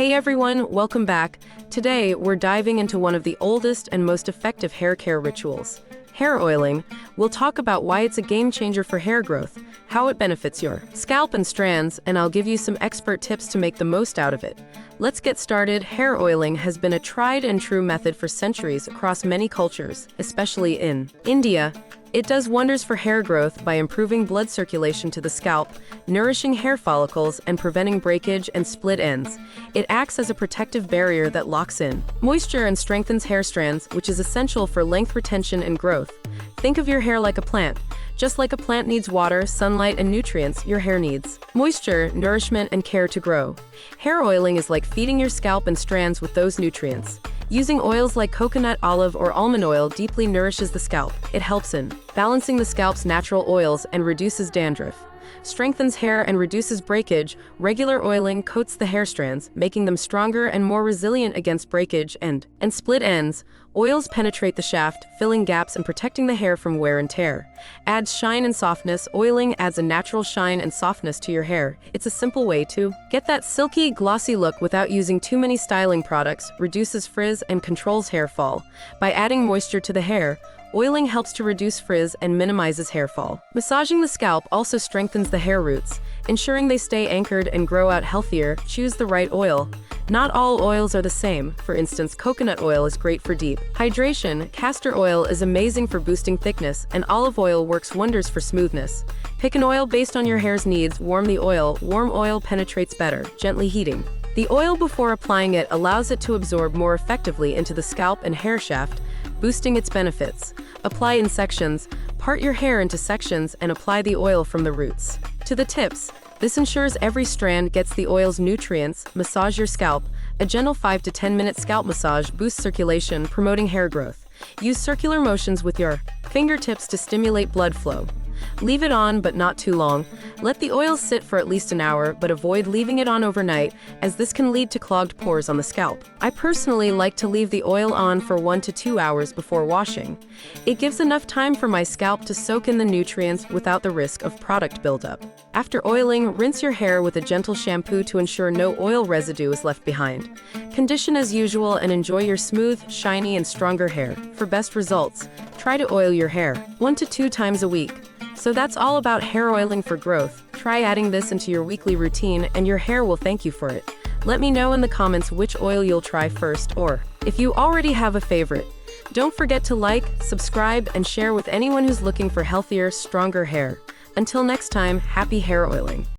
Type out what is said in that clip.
Hey everyone, welcome back. Today, we're diving into one of the oldest and most effective hair care rituals, hair oiling. We'll talk about why it's a game changer for hair growth, how it benefits your scalp and strands, and I'll give you some expert tips to make the most out of it. Let's get started. Hair oiling has been a tried and true method for centuries across many cultures, especially in India. It does wonders for hair growth by improving blood circulation to the scalp, nourishing hair follicles, and preventing breakage and split ends. It acts as a protective barrier that locks in moisture and strengthens hair strands, which is essential for length retention and growth. Think of your hair like a plant. Just like a plant needs water, sunlight, and nutrients, your hair needs moisture, nourishment, and care to grow. Hair oiling is like feeding your scalp and strands with those nutrients. Using oils like coconut, olive, or almond oil deeply nourishes the scalp. It helps in balancing the scalp's natural oils and reduces dandruff. Strengthens hair and reduces breakage. Regular oiling coats the hair strands, making them stronger and more resilient against breakage and split ends. Oils penetrate the shaft, filling gaps and protecting the hair from wear and tear. Adds shine and softness. Oiling adds a natural shine and softness to your hair. It's a simple way to get that silky, glossy look without using too many styling products, reduces frizz, and controls hair fall. By adding moisture to the hair, oiling helps to reduce frizz and minimizes hair fall. Massaging the scalp also strengthens the hair roots, ensuring they stay anchored and grow out healthier. Choose the right oil. Not all oils are the same. For instance, coconut oil is great for deep hydration, castor oil is amazing for boosting thickness, and olive oil works wonders for smoothness. Pick an oil based on your hair's needs. Warm the oil. Warm oil penetrates better, gently heating the oil before applying it allows it to absorb more effectively into the scalp and hair shaft, boosting its benefits. Apply in sections. Part your hair into sections and apply the oil from the roots to the tips. This ensures every strand gets the oil's nutrients. Massage your scalp. A gentle 5 to 10 minute scalp massage boosts circulation, promoting hair growth. Use circular motions with your fingertips to stimulate blood flow. Leave it on, but not too long. Let the oil sit for at least an hour, but avoid leaving it on overnight, as this can lead to clogged pores on the scalp. I personally like to leave the oil on for 1 to 2 hours before washing. It gives enough time for my scalp to soak in the nutrients without the risk of product buildup. After oiling, rinse your hair with a gentle shampoo to ensure no oil residue is left behind. Condition as usual and enjoy your smooth, shiny, and stronger hair. For best results, try to oil your hair 1 to 2 times a week. So that's all about hair oiling for growth. Try adding this into your weekly routine and your hair will thank you for it. Let me know in the comments which oil you'll try first, or if you already have a favorite. Don't forget to like, subscribe, and share with anyone who's looking for healthier, stronger hair. Until next time, happy hair oiling.